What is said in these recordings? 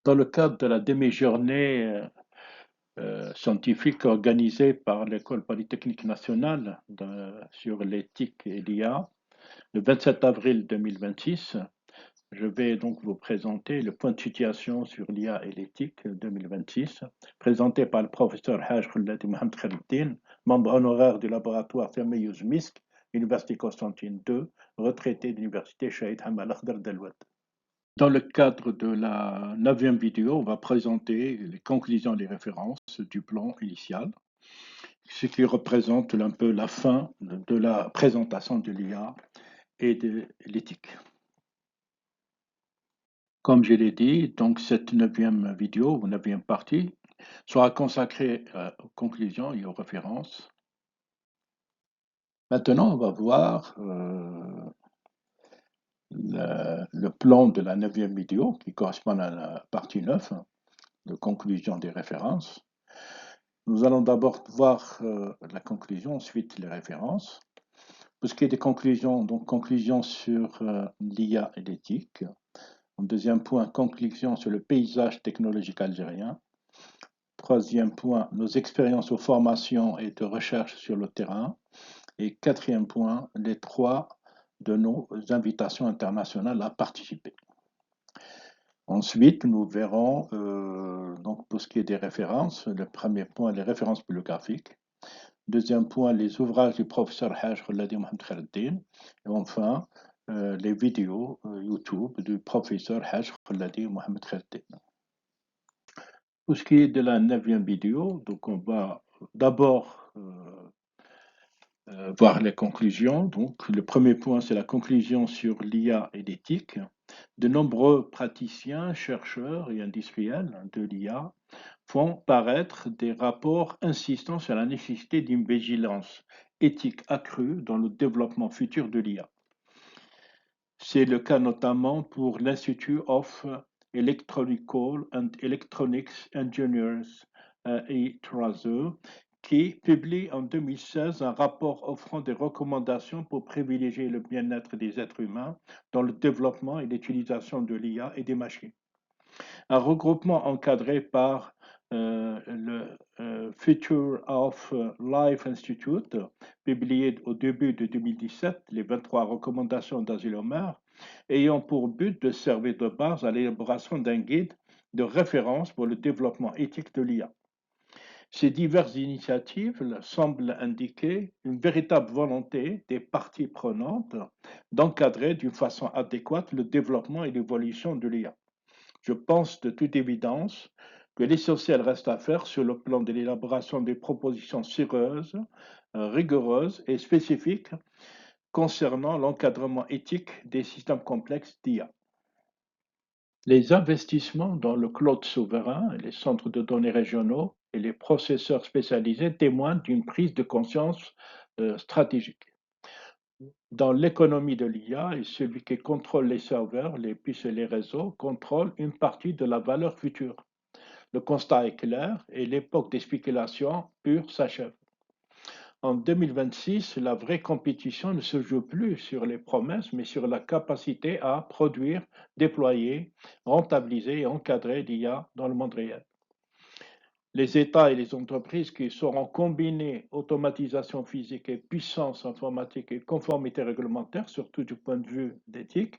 Dans le cadre de la demi-journée scientifique organisée par l'École polytechnique nationale sur l'éthique et l'IA, le 27 avril 2026, je vais donc vous présenter le point de situation sur l'IA et l'éthique 2026, présenté par le professeur Haj Khouladi Mohamed Khaliddin, membre honoraire du laboratoire Théméouz Misk, Université Constantine II, retraité de l'Université Shahid Hamad Al-Akhdar d'Al-Wad. Dans le cadre de la 9e vidéo, on va présenter les conclusions et les références du plan initial, ce qui représente un peu la fin de la présentation de l'IA et de l'éthique. Comme je l'ai dit, donc cette 9e vidéo, ou 9e partie, sera consacrée aux conclusions et aux références. Maintenant, on va voir le plan de la 9e vidéo qui correspond à la partie 9, de conclusion des références. Nous allons d'abord voir la conclusion, ensuite les références. Pour ce qui est des conclusions, donc conclusion sur l'IA et l'éthique. En deuxième point, conclusion sur le paysage technologique algérien. Troisième point, nos expériences aux formations et de recherche sur le terrain. Et quatrième point, les 3 de nos invitations internationales à participer. Ensuite, nous verrons, donc pour ce qui est des références, le premier point, les références bibliographiques. Deuxième point, les ouvrages du professeur Haj Khouladi Mohamed Khaliddin. Et enfin, les vidéos YouTube du professeur Haj Khouladi Mohamed Khaliddin. Pour ce qui est de la 9e vidéo, donc on va d'abord voir les conclusions. Donc, le premier point, c'est la conclusion sur l'IA et l'éthique. De nombreux praticiens, chercheurs et industriels de l'IA font paraître des rapports insistant sur la nécessité d'une vigilance éthique accrue dans le développement futur de l'IA. C'est le cas notamment pour l'Institute of Electrical and Electronics Engineers, ITRASE, qui publie en 2016 un rapport offrant des recommandations pour privilégier le bien-être des êtres humains dans le développement et l'utilisation de l'IA et des machines. Un regroupement encadré par le Future of Life Institute, publié au début de 2017, les 23 recommandations d'Asile Omer, ayant pour but de servir de base à l'élaboration d'un guide de référence pour le développement éthique de l'IA. Ces diverses initiatives semblent indiquer une véritable volonté des parties prenantes d'encadrer d'une façon adéquate le développement et l'évolution de l'IA. Je pense de toute évidence que l'essentiel reste à faire sur le plan de l'élaboration des propositions sérieuses, rigoureuses et spécifiques concernant l'encadrement éthique des systèmes complexes d'IA. Les investissements dans le cloud souverain, les centres de données régionaux et les processeurs spécialisés témoignent d'une prise de conscience stratégique. Dans l'économie de l'IA, et celui qui contrôle les serveurs, les puces et les réseaux contrôle une partie de la valeur future. Le constat est clair et l'époque des spéculations pures s'achève. En 2026, la vraie compétition ne se joue plus sur les promesses, mais sur la capacité à produire, déployer, rentabiliser et encadrer l'IA dans le monde réel. Les États et les entreprises qui sauront combiner automatisation physique et puissance informatique et conformité réglementaire, surtout du point de vue d'éthique,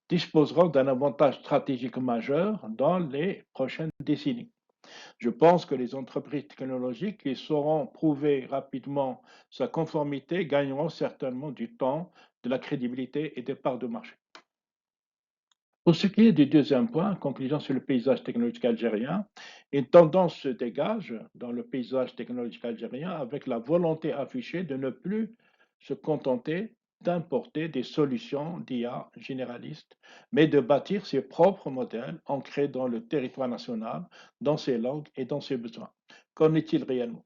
disposeront d'un avantage stratégique majeur dans les prochaines décennies. Je pense que les entreprises technologiques qui sauront prouver rapidement sa conformité gagneront certainement du temps, de la crédibilité et des parts de marché. Pour ce qui est du deuxième point, conclusion sur le paysage technologique algérien, une tendance se dégage dans le paysage technologique algérien avec la volonté affichée de ne plus se contenter d'importer des solutions d'IA généralistes, mais de bâtir ses propres modèles ancrés dans le territoire national, dans ses langues et dans ses besoins. Qu'en est-il réellement?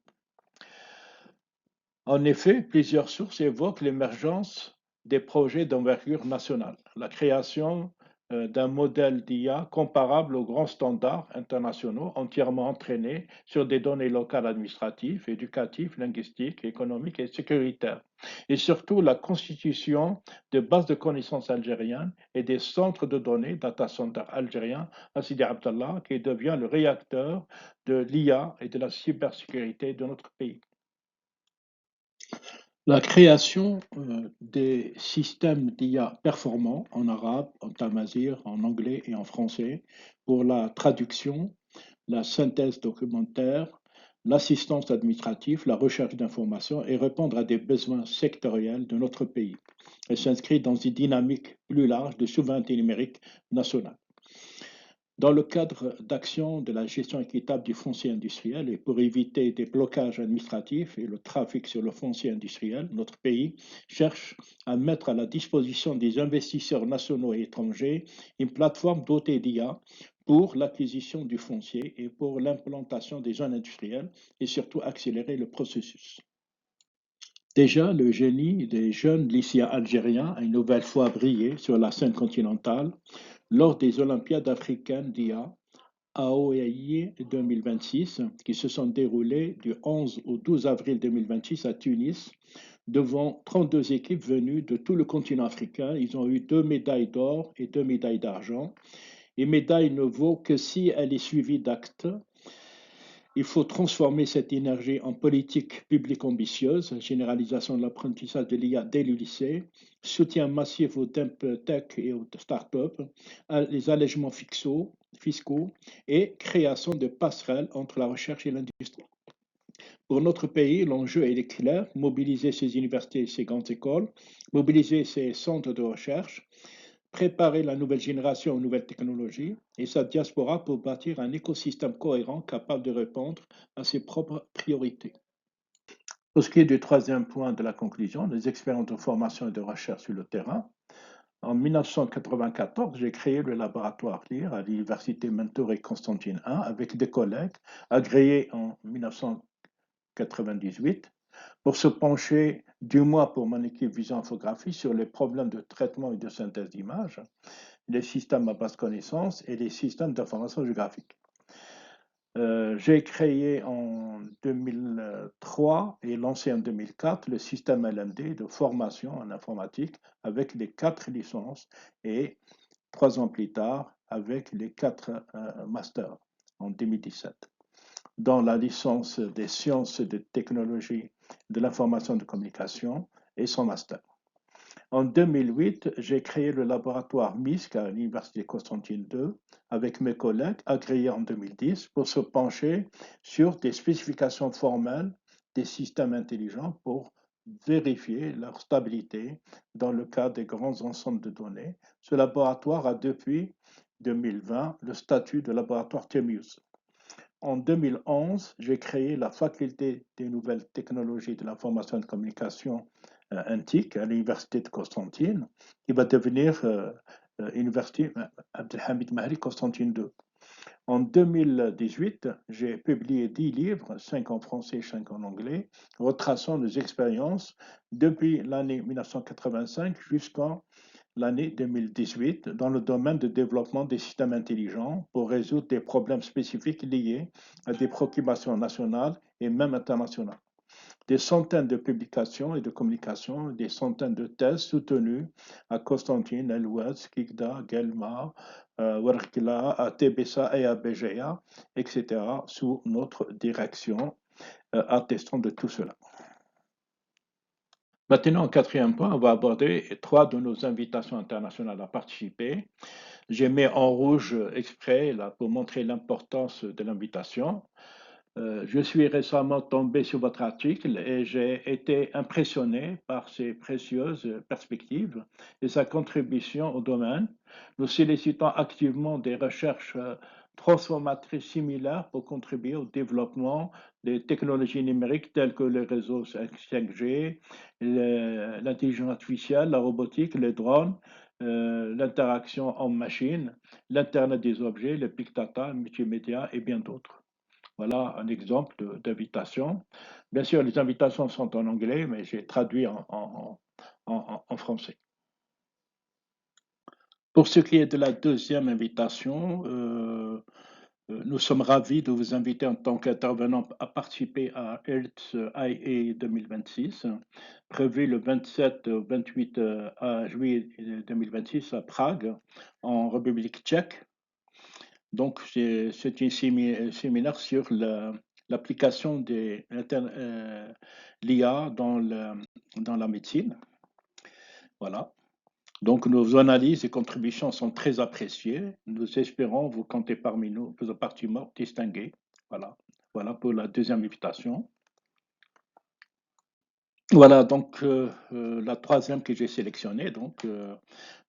En effet, plusieurs sources évoquent l'émergence des projets d'envergure nationale, la création d'un modèle d'IA comparable aux grands standards internationaux entièrement entraînés sur des données locales administratives, éducatives, linguistiques, économiques et sécuritaires. Et surtout la constitution de bases de connaissances algériennes et des centres de données, data center algériens, à Sidi Abdallah, qui devient le réacteur de l'IA et de la cybersécurité de notre pays. La création des systèmes d'IA performants en arabe, en tamazight, en anglais et en français pour la traduction, la synthèse documentaire, l'assistance administrative, la recherche d'informations et répondre à des besoins sectoriels de notre pays. Elle s'inscrit dans une dynamique plus large de souveraineté numérique nationale. Dans le cadre d'actions de la gestion équitable du foncier industriel et pour éviter des blocages administratifs et le trafic sur le foncier industriel, notre pays cherche à mettre à la disposition des investisseurs nationaux et étrangers une plateforme dotée d'IA pour l'acquisition du foncier et pour l'implantation des zones industrielles et surtout accélérer le processus. Déjà, le génie des jeunes lycéens algériens a une nouvelle fois brillé sur la scène continentale lors des Olympiades africaines d'IA à OAI 2026, qui se sont déroulées du 11 au 12 avril 2026 à Tunis, devant 32 équipes venues de tout le continent africain. Ils ont eu 2 médailles d'or et 2 médailles d'argent. Et médaille ne vaut que si elle est suivie d'actes. Il faut transformer cette énergie en politique publique ambitieuse, généralisation de l'apprentissage de l'IA dès le lycée, soutien massif aux tech et aux startups, les allègements fiscaux et création de passerelles entre la recherche et l'industrie. Pour notre pays, l'enjeu est clair, mobiliser ses universités et ses grandes écoles, mobiliser ses centres de recherche, préparer la nouvelle génération aux nouvelles technologies et sa diaspora pour bâtir un écosystème cohérent capable de répondre à ses propres priorités. Pour ce qui est du troisième point de la conclusion, les expériences de formation et de recherche sur le terrain, en 1994, j'ai créé le laboratoire LIR à l'université Mentouré Constantine I avec des collègues, agréés en 1998, pour se pencher du moins pour mon équipe Vision Infographie sur les problèmes de traitement et de synthèse d'images, les systèmes à basse connaissance et les systèmes d'information géographique. J'ai créé en 2003 et lancé en 2004 le système LMD de formation en informatique avec les 4 licences et 3 ans plus tard avec les 4 masters en 2017 dans la licence des sciences et des technologies de l'information et de communication et son master. En 2008, j'ai créé le laboratoire MISC à l'Université Constantine II avec mes collègues, agréés en 2010, pour se pencher sur des spécifications formelles des systèmes intelligents pour vérifier leur stabilité dans le cas des grands ensembles de données. Ce laboratoire a depuis 2020 le statut de laboratoire TEMUS. En 2011, j'ai créé la faculté des nouvelles technologies de l'information et de communication antique à l'université de Constantine, qui va devenir Université Abdelhamid Mahri Constantine II. En 2018, j'ai publié 10 livres, 5 en français, 5 en anglais, retraçant nos expériences depuis l'année 1985 jusqu'en l'année 2018 dans le domaine de développement des systèmes intelligents pour résoudre des problèmes spécifiques liés à des préoccupations nationales et même internationales. Des centaines de publications et de communications, des centaines de thèses soutenues à Constantine, Elouaz, Kikda, Gelma, Warkila, à TBSA et à BGA, etc., sous notre direction, attestant de tout cela. Maintenant, en quatrième point, on va aborder 3 de nos invitations internationales à participer. J'ai mis en rouge exprès là, pour montrer l'importance de l'invitation. Je suis récemment tombé sur votre article et j'ai été impressionné par ses précieuses perspectives et sa contribution au domaine. Nous sollicitons activement des recherches transformatrices similaires pour contribuer au développement des technologies numériques telles que les réseaux 5G, l'intelligence artificielle, la robotique, les drones, l'interaction homme-machine, l'Internet des objets, le big data, le multimédia et bien d'autres. Voilà un exemple d'invitation. Bien sûr, les invitations sont en anglais, mais j'ai traduit en français. Pour ce qui est de la deuxième invitation, nous sommes ravis de vous inviter en tant qu'intervenant à participer à Health IA 2026, prévu le 27 au 28 juillet 2026 à Prague, en République tchèque. Donc, c'est un séminaire sur l'application de l'IA dans la médecine. Voilà. Donc, nos analyses et contributions sont très appréciées. Nous espérons vous compter parmi nous pour le participants distingués. Voilà. Voilà pour la deuxième invitation. Voilà donc la troisième que j'ai sélectionnée. Donc,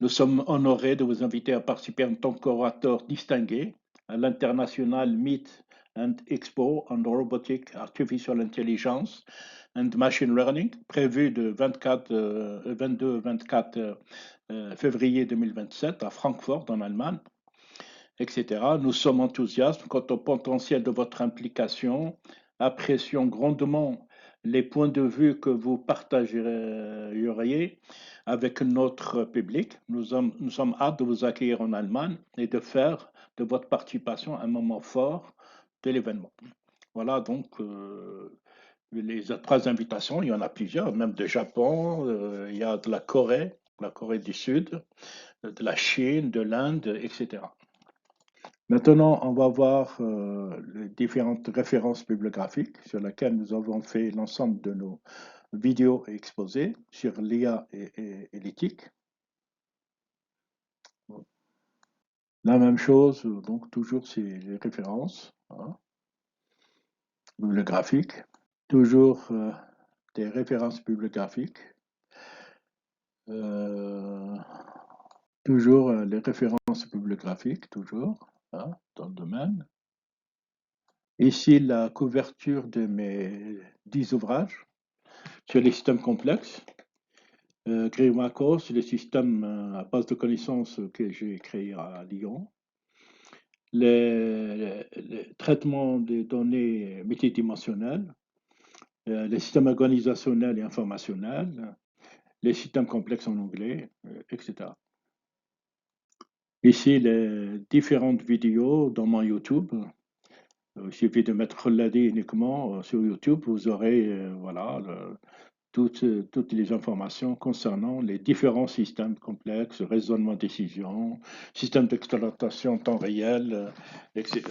nous sommes honorés de vous inviter à participer en tant qu'orateur distingué à l'International Meet and Expo on Robotic Artificial Intelligence and Machine Learning, prévu de 22-24 février 2027 à Francfort, en Allemagne, etc. Nous sommes enthousiastes quant au potentiel de votre implication, apprécions grandement les points de vue que vous partageriez avec notre public. Nous sommes hâte de vous accueillir en Allemagne et de faire de votre participation un moment fort de l'événement. Voilà donc les trois invitations, il y en a plusieurs, même de Japon, il y a de la Corée du Sud, de la Chine, de l'Inde, etc. Maintenant, on va voir les différentes références bibliographiques sur lesquelles nous avons fait l'ensemble de nos vidéos et exposés sur l'IA et l'éthique. La même chose, donc toujours c'est les références hein, bibliographiques, toujours des références bibliographiques, euh, toujours les références bibliographiques, toujours hein, dans le domaine. Ici, la couverture de mes 10 ouvrages sur les systèmes complexes. GRIMACO, c'est le système à base de connaissances que j'ai créé à Lyon. Les traitements des données multidimensionnels, les systèmes organisationnels et informationnels, les systèmes complexes en anglais, etc. Ici, les différentes vidéos dans mon YouTube. Il suffit de mettre Ladi uniquement sur YouTube, vous aurez voilà, toutes les informations concernant les différents systèmes complexes, raisonnement décision, système d'exploitation en temps réel, etc.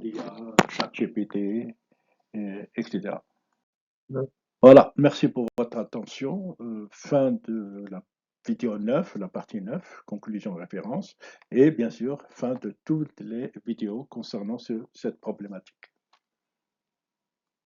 l'IA, ChatGPT, etc. Voilà, merci pour votre attention. Fin de la vidéo 9, la partie 9, conclusion référence, et bien sûr, fin de toutes les vidéos concernant cette problématique.